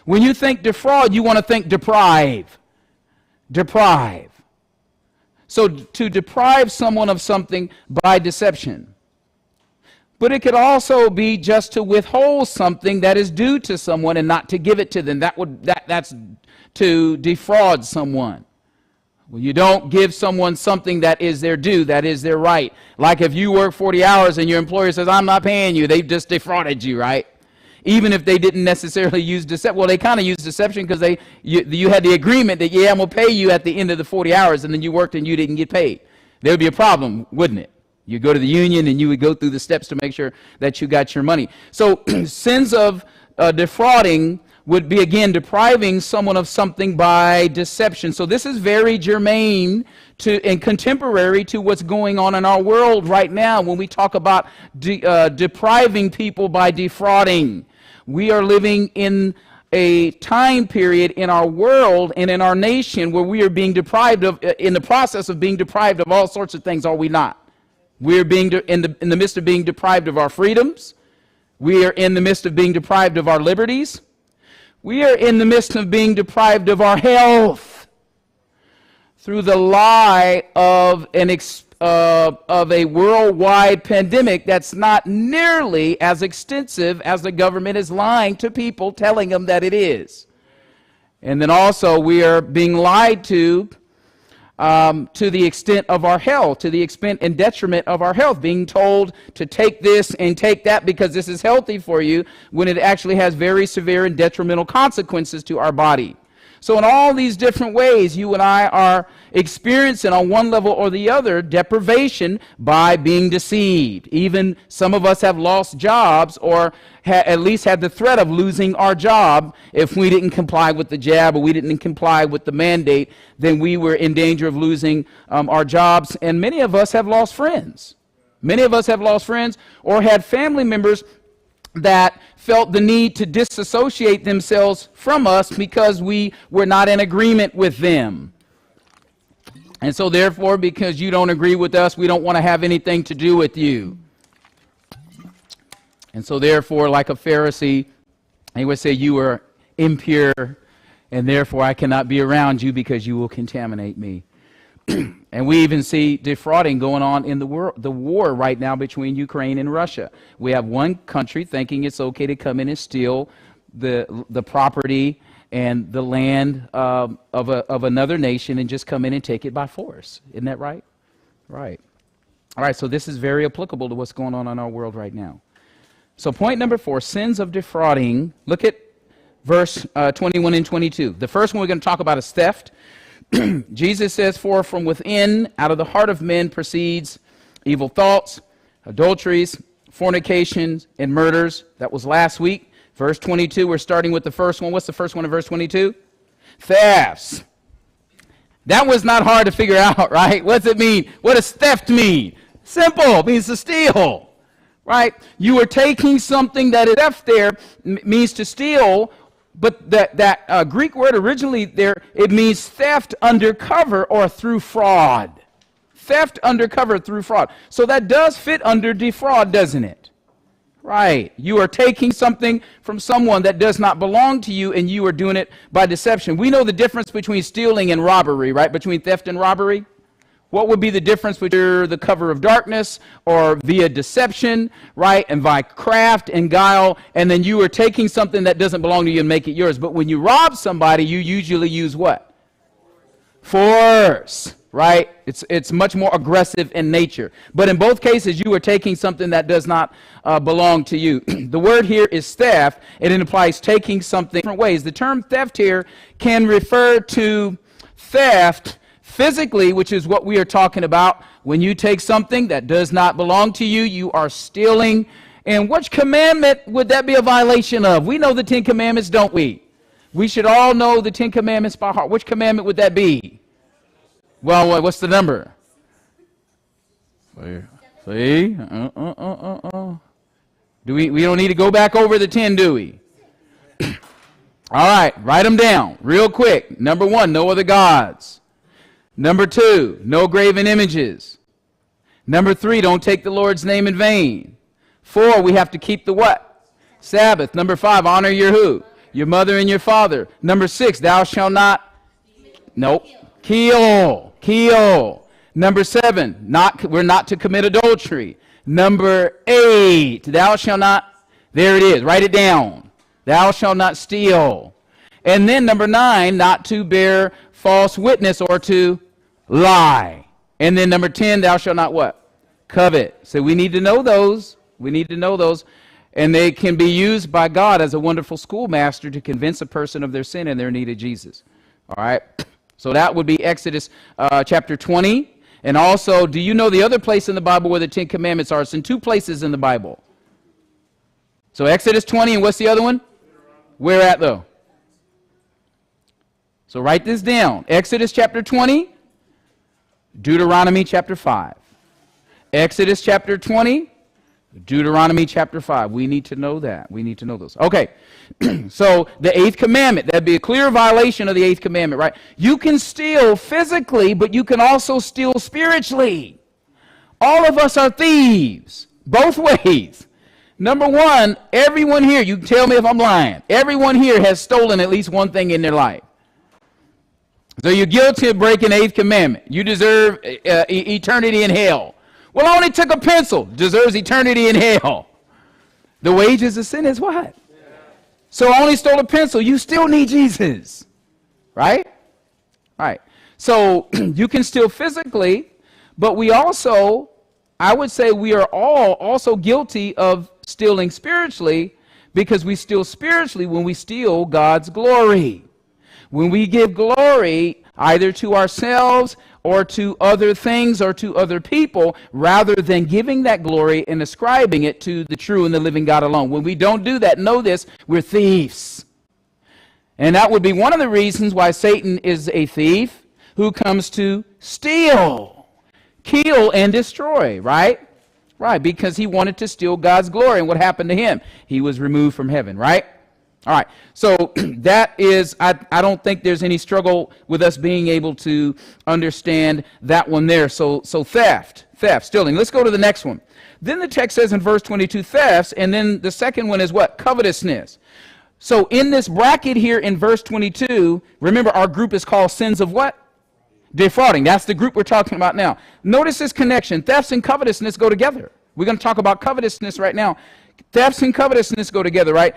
When you think defraud, you want to think deprive. Deprive. So to deprive someone of something by deception. But it could also be just to withhold something that is due to someone and not to give it to them. That's to defraud someone. Well, you don't give someone something that is their due, that is their right. Like if you work 40 hours and your employer says, I'm not paying you, they've just defrauded you, right? Even if they didn't necessarily use deception. Well, they kind of used deception because you had the agreement that, yeah, I'm going to pay you at the end of the 40 hours, and then you worked and you didn't get paid. There would be a problem, wouldn't it? You go to the union and you would go through the steps to make sure that you got your money. So sins of defrauding would be, again, depriving someone of something by deception. So this is very germane to and contemporary to what's going on in our world right now when we talk about depriving people by defrauding. We are living in a time period in our world and in our nation where we are being deprived of, in the process of being deprived of all sorts of things, are we not? We're being in the midst of being deprived of our freedoms. We are in the midst of being deprived of our liberties. We are in the midst of being deprived of our health through the lie of a worldwide pandemic that's not nearly as extensive as the government is lying to people, telling them that it is. And then also we are being lied to the extent of our health, to the extent and detriment of our health, being told to take this and take that because this is healthy for you, when it actually has very severe and detrimental consequences to our body. So in all these different ways, you and I are experiencing on one level or the other deprivation by being deceived. Even some of us have lost jobs or at least had the threat of losing our job. If we didn't comply with the jab or we didn't comply with the mandate, then we were in danger of losing our jobs. And many of us have lost friends. Many of us have lost friends or had family members that felt the need to disassociate themselves from us because we were not in agreement with them. And so therefore, because you don't agree with us, we don't want to have anything to do with you. And so therefore, like a Pharisee, he would say, you are impure, and therefore I cannot be around you because you will contaminate me. And we even see defrauding going on in the war right now between Ukraine and Russia. We have one country thinking it's okay to come in and steal the property and the land of another nation and just come in and take it by force. Isn't that right? Right. All right, so this is very applicable to what's going on in our world right now. So point number 4, sins of defrauding. Look at verse 21 and 22. The first one we're going to talk about is theft. Jesus says, for from within, out of the heart of men proceeds evil thoughts, adulteries, fornications, and murders. That was last week. Verse 22, we're starting with the first one. What's the first one in verse 22? Thefts. That was not hard to figure out, right? What does it mean? What does theft mean? Simple. It means to steal, right? You are taking something that is theft there, means to steal. But that Greek word originally there, it means theft undercover or through fraud. Theft undercover through fraud. So that does fit under defraud, doesn't it? Right. You are taking something from someone that does not belong to you, and you are doing it by deception. We know the difference between stealing and robbery, right? Between theft and robbery. What would be the difference between the cover of darkness or via deception, right? And by craft and guile, and then you are taking something that doesn't belong to you and make it yours. But when you rob somebody, you usually use what? Force, right? It's much more aggressive in nature. But in both cases, you are taking something that does not belong to you. The word here is theft, and it implies taking something different ways. The term theft here can refer to theft physically, which is what we are talking about. When you take something that does not belong to you, you are stealing. And which commandment would that be a violation of? We know the 10 Commandments, don't we? We should all know the 10 Commandments by heart. Which commandment would that be? Well, what's the number? See? Do we don't need to go back over the 10, do we? All right, write them down real quick. Number 1, no other gods. Number 2, no graven images. Number 3, don't take the Lord's name in vain. 4, we have to keep the what? Sabbath. Number 5, honor your who? Your mother and your father. Number 6, thou shalt not. Nope. Kill. Kill. Number 7, we're not to commit adultery. Number 8, thou shalt not. There it is. Write it down. Thou shalt not steal. And then number 9, not to bear false witness or to lie. And then number 10, thou shalt not what? Covet. So we need to know those. We need to know those. And they can be used by God as a wonderful schoolmaster to convince a person of their sin and their need of Jesus. All right. So that would be Exodus chapter 20. And also, do you know the other place in the Bible where the 10 Commandments are? It's in 2 places in the Bible. So Exodus 20, and what's the other one? Where at, though? So write this down. Exodus chapter 20, Deuteronomy chapter 5. Exodus chapter 20, Deuteronomy chapter 5. We need to know that. We need to know those. Okay, so the 8th commandment. That'd be a clear violation of the 8th commandment, right? You can steal physically, but you can also steal spiritually. All of us are thieves, both ways. Number 1, everyone here, you can tell me if I'm lying, everyone here has stolen at least one thing in their life. So you're guilty of breaking the 8th commandment. You deserve eternity in hell. Well, I only took a pencil. Deserves eternity in hell. The wages of sin is what? So I only stole a pencil. You still need Jesus. Right? All right. So you can steal physically, but we also, I would say we are all also guilty of stealing spiritually, because we steal spiritually when we steal God's glory. When we give glory either to ourselves or to other things or to other people, rather than giving that glory and ascribing it to the true and the living God alone. When we don't do that, know this, we're thieves. And that would be one of the reasons why Satan is a thief who comes to steal, kill, and destroy, right? Right, because he wanted to steal God's glory. And what happened to him? He was removed from heaven, right? All right, so that is, I don't think there's any struggle with us being able to understand that one there. So theft, stealing. Let's go to the next one. Then the text says in verse 22, thefts, and then the second one is what? Covetousness. So in this bracket here in verse 22, remember our group is called sins of what? Defrauding. That's the group we're talking about now. Notice this connection. Thefts and covetousness go together. We're going to talk about covetousness right now. Thefts and covetousness go together, right?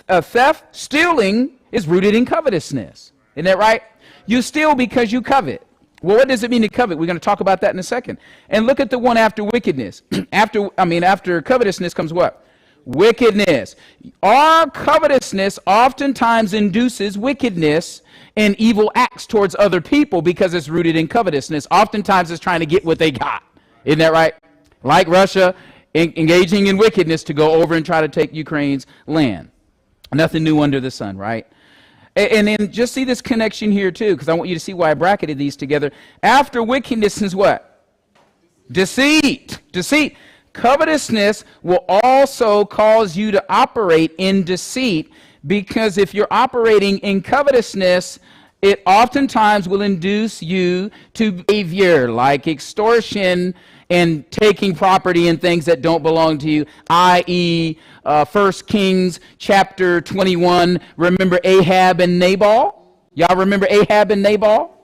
Theft, stealing, is rooted in covetousness. Isn't that right? You steal because you covet. Well, what does it mean to covet? We're going to talk about that in a second. And look at the one after wickedness. After covetousness comes what? Wickedness. Our covetousness oftentimes induces wickedness and evil acts towards other people because it's rooted in covetousness. Oftentimes it's trying to get what they got. Isn't that right? Like Russia engaging in wickedness to go over and try to take Ukraine's land. Nothing new under the sun, right? And then just see this connection here too, because I want you to see why I bracketed these together. After wickedness is what? Deceit. Deceit. Covetousness will also cause you to operate in deceit, because if you're operating in covetousness, it oftentimes will induce you to behavior like extortion and taking property and things that don't belong to you, i.e., 1 Kings chapter 21. Remember Ahab and Nabal? Y'all remember Ahab and Nabal?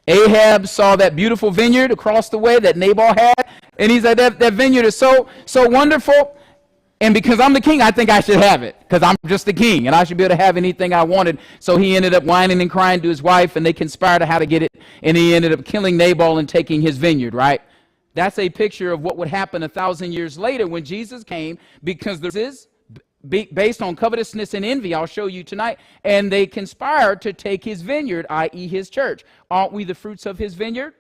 Ahab saw that beautiful vineyard across the way that Nabal had, and he's like, that vineyard is so wonderful, and because I'm the king, I think I should have it, because I'm just the king, and I should be able to have anything I wanted. So he ended up whining and crying to his wife, and they conspired on how to get it, and he ended up killing Nabal and taking his vineyard, right? That's a picture of what would happen 1,000 years later when Jesus came, because this is based on covetousness and envy. I'll show you tonight. And they conspired to take his vineyard, i.e. his church. Aren't we the fruits of his vineyard?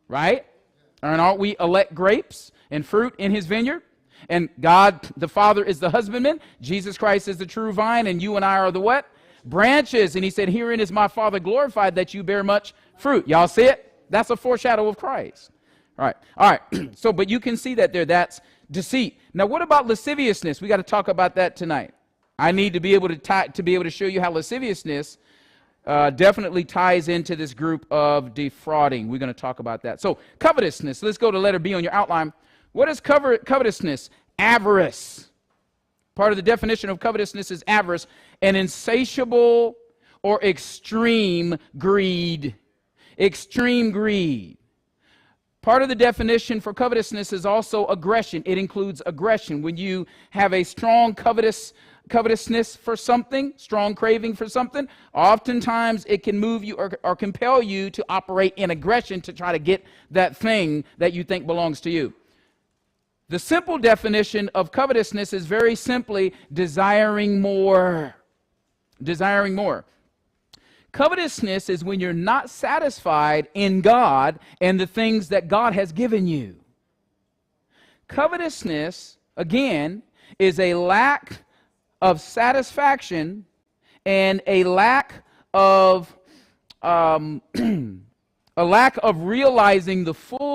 Right? And aren't we elect grapes and fruit in his vineyard? And God, the Father, is the husbandman. Jesus Christ is the true vine, and you and I are the what? Branches. And he said, herein is my Father glorified, that you bear much fruit. Y'all see it? That's a foreshadow of Christ. All right. So, but you can see that there, that's deceit. Now, what about lasciviousness? We got to talk about that tonight. I need to be able to show you how lasciviousness definitely ties into this group of defrauding. We're going to talk about that. So, covetousness. Let's go to letter B on your outline. What is covetousness? Avarice. Part of the definition of covetousness is avarice. an insatiable or extreme greed. Extreme greed. Part of the definition for covetousness is also aggression. It includes aggression. When you have a strong covetousness for something, strong craving for something, oftentimes it can move you or compel you to operate in aggression to try to get that thing that you think belongs to you. The simple definition of covetousness is very simply desiring more. Desiring more. Covetousness is when you're not satisfied in God and the things that God has given you. Covetousness, again, is a lack of satisfaction and a lack of realizing the full